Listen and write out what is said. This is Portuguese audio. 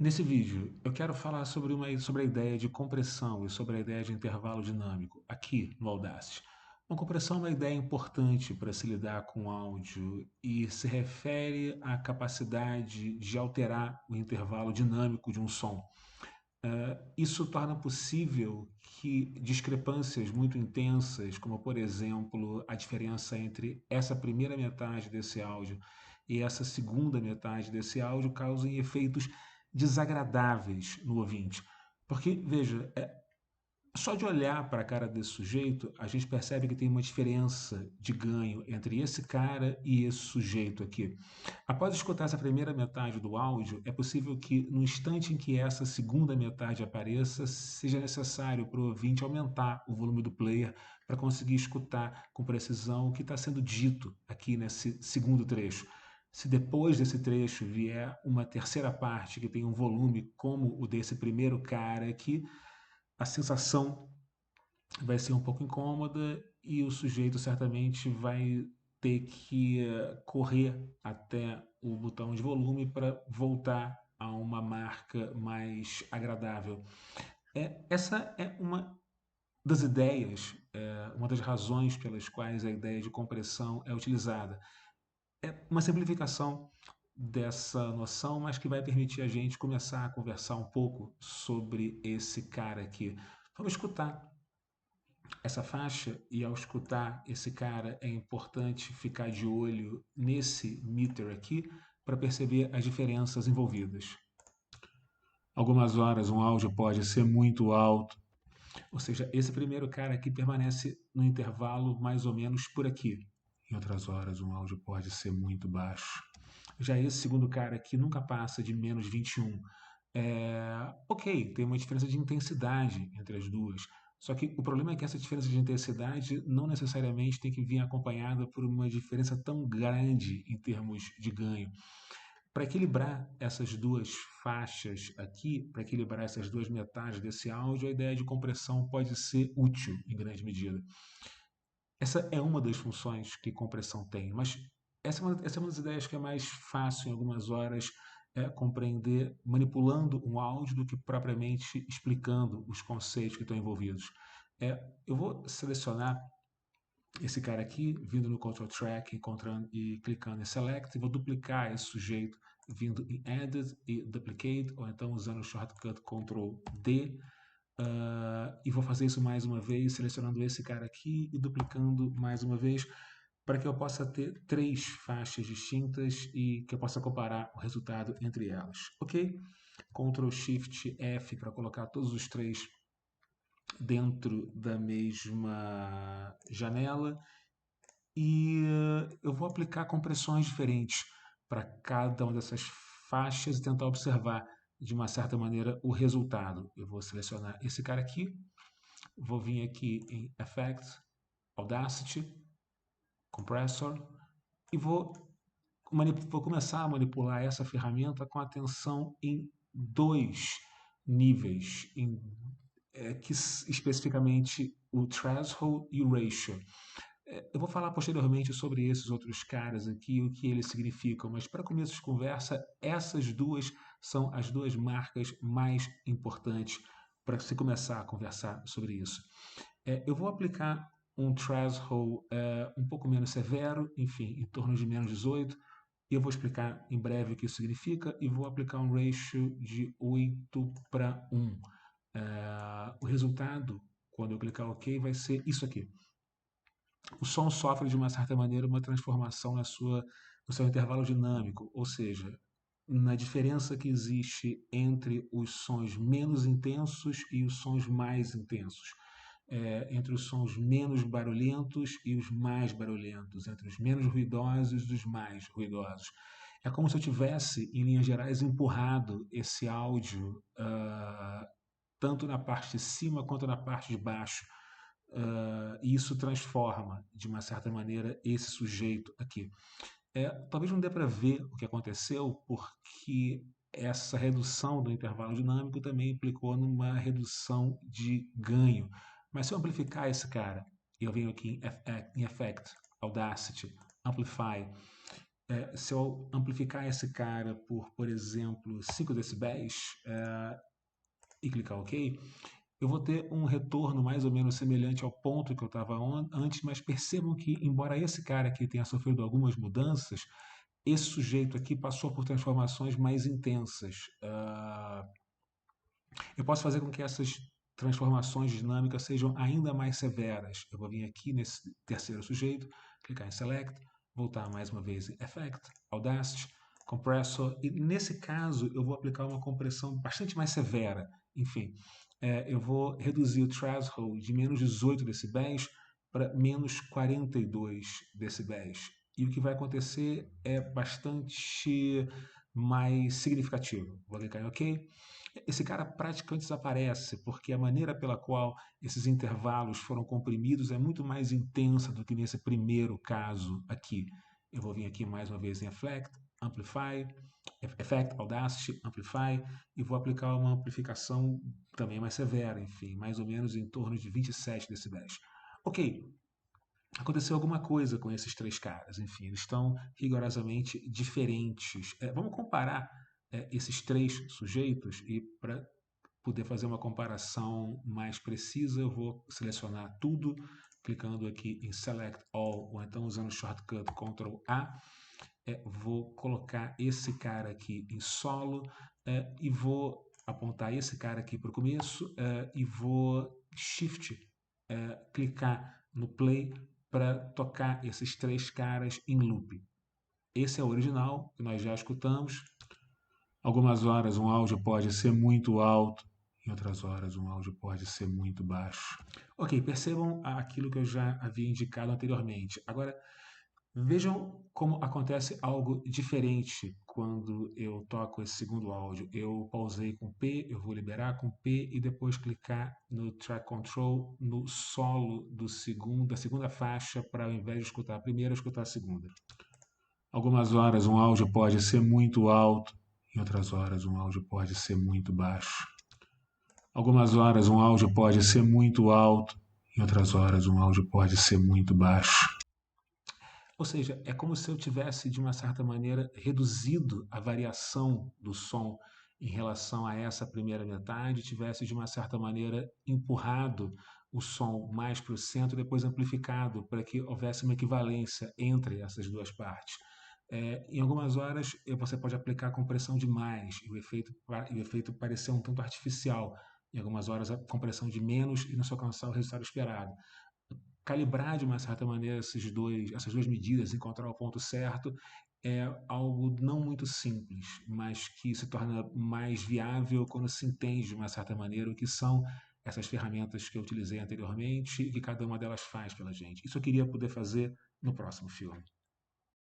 Nesse vídeo, eu quero falar sobre a ideia de compressão e sobre a ideia de intervalo dinâmico aqui no Audacity. Uma compressão é uma ideia importante para se lidar com áudio e se refere à capacidade de alterar o intervalo dinâmico de um som. Isso torna possível que discrepâncias muito intensas, como por exemplo a diferença entre essa primeira metade desse áudio e essa segunda metade desse áudio, causem efeitos desagradáveis no ouvinte. Porque, veja, só de olhar para a cara desse sujeito, a gente percebe que tem uma diferença de ganho entre esse cara e esse sujeito aqui. Após escutar essa primeira metade do áudio, é possível que, no instante em que essa segunda metade apareça, seja necessário para o ouvinte aumentar o volume do player para conseguir escutar com precisão o que está sendo dito aqui nesse segundo trecho. Se depois desse trecho vier uma terceira parte que tem um volume como o desse primeiro cara aqui, a sensação vai ser um pouco incômoda e o sujeito certamente vai ter que correr até o botão de volume para voltar a uma marca mais agradável. Essa é uma das ideias, uma das razões pelas quais a ideia de compressão é utilizada. É uma simplificação dessa noção, mas que vai permitir a gente começar a conversar um pouco sobre esse cara aqui. Vamos escutar essa faixa, e ao escutar esse cara é importante ficar de olho nesse meter aqui para perceber as diferenças envolvidas. Algumas horas um áudio pode ser muito alto, ou seja, esse primeiro cara aqui permanece no intervalo mais ou menos por aqui. Em outras horas um áudio pode ser muito baixo. Já esse segundo cara aqui nunca passa de menos 21. Ok, tem uma diferença de intensidade entre as duas. Só que o problema é que essa diferença de intensidade não necessariamente tem que vir acompanhada por uma diferença tão grande em termos de ganho. Para equilibrar essas duas faixas aqui, para equilibrar essas duas metades desse áudio, a ideia de compressão pode ser útil em grande medida. Essa é uma das funções que compressão tem, mas essa é uma das ideias que é mais fácil em algumas horas compreender manipulando um áudio do que propriamente explicando os conceitos que estão envolvidos. Eu vou selecionar esse cara aqui, vindo no Control Track, encontrando e clicando em Select, e vou duplicar esse sujeito vindo em Edit e Duplicate, ou então usando o shortcut Ctrl D, e vou fazer isso mais uma vez, selecionando esse cara aqui e duplicando mais uma vez, para que eu possa ter três faixas distintas e que eu possa comparar o resultado entre elas. Ok? Ctrl Shift F para colocar todos os três dentro da mesma janela e eu vou aplicar compressões diferentes para cada uma dessas faixas e tentar observar de uma certa maneira o resultado. Eu vou selecionar esse cara aqui, vou vir aqui em Effect, Audacity, Compressor e vou começar a manipular essa ferramenta com atenção em dois níveis, que especificamente o threshold e o ratio. Eu vou falar posteriormente sobre esses outros caras aqui, o que eles significam, mas para começo de conversa, essas duas são as duas marcas mais importantes para se começar a conversar sobre isso. Eu vou aplicar um threshold um pouco menos severo, enfim, em torno de menos 18, e eu vou explicar em breve o que isso significa, e vou aplicar um ratio de 8:1. O resultado, quando eu clicar OK, vai ser isso aqui. O som sofre de uma certa maneira uma transformação no seu intervalo dinâmico, ou seja, na diferença que existe entre os sons menos intensos e os sons mais intensos, entre os sons menos barulhentos e os mais barulhentos, entre os menos ruidosos e os mais ruidosos. É como se eu tivesse, em linhas gerais, empurrado esse áudio tanto na parte de cima quanto na parte de baixo. E isso transforma, de uma certa maneira, esse sujeito aqui. Talvez não dê para ver o que aconteceu, porque essa redução do intervalo dinâmico também implicou numa redução de ganho. Mas se eu amplificar esse cara, eu venho aqui em Effect, Audacity, Amplify, Se eu amplificar esse cara por exemplo, 5 decibéis e clicar OK, eu vou ter um retorno mais ou menos semelhante ao ponto que eu estava antes, mas percebam que, embora esse cara aqui tenha sofrido algumas mudanças, esse sujeito aqui passou por transformações mais intensas. Eu posso fazer com que essas transformações dinâmicas sejam ainda mais severas. Eu vou vir aqui nesse terceiro sujeito, clicar em Select, voltar mais uma vez em Effect, Audacity, Compressor, e nesse caso eu vou aplicar uma compressão bastante mais severa. Enfim, eu vou reduzir o threshold de menos 18 decibéis para menos 42 decibéis. E o que vai acontecer é bastante mais significativo. Vou clicar em OK. Esse cara praticamente desaparece, porque a maneira pela qual esses intervalos foram comprimidos é muito mais intensa do que nesse primeiro caso aqui. Eu vou vir aqui mais uma vez em Effect, Audacity, Amplify, e vou aplicar uma amplificação também mais severa, enfim, mais ou menos em torno de 27 decibéis. Ok, aconteceu alguma coisa com esses três caras, enfim, eles estão rigorosamente diferentes. Vamos comparar esses três sujeitos e para poder fazer uma comparação mais precisa, eu vou selecionar tudo, clicando aqui em Select All, ou então usando o shortcut Ctrl A. Vou colocar esse cara aqui em solo e vou apontar esse cara aqui para o começo e vou Shift clicar no Play para tocar esses três caras em loop. Esse é o original, que nós já escutamos. Algumas horas um áudio pode ser muito alto, em outras horas um áudio pode ser muito baixo. Ok, percebam aquilo que eu já havia indicado anteriormente. Agora, vejam como acontece algo diferente quando eu toco esse segundo áudio. Eu pausei com P, eu vou liberar com P e depois clicar no Track Control no solo da segunda faixa para, ao invés de escutar a primeira, escutar a segunda. Algumas horas um áudio pode ser muito alto, em outras horas um áudio pode ser muito baixo. Algumas horas um áudio pode ser muito alto, em outras horas um áudio pode ser muito baixo. Ou seja, é como se eu tivesse, de uma certa maneira, reduzido a variação do som em relação a essa primeira metade, tivesse, de uma certa maneira, empurrado o som mais para o centro e depois amplificado para que houvesse uma equivalência entre essas duas partes. Em algumas horas você pode aplicar compressão demais e o efeito parecer um tanto artificial. Em algumas horas a compressão de menos e não se alcançar o resultado esperado. Calibrar de uma certa maneira essas duas medidas, encontrar o ponto certo, é algo não muito simples, mas que se torna mais viável quando se entende de uma certa maneira o que são essas ferramentas que eu utilizei anteriormente e que cada uma delas faz pela gente. Isso eu queria poder fazer no próximo filme.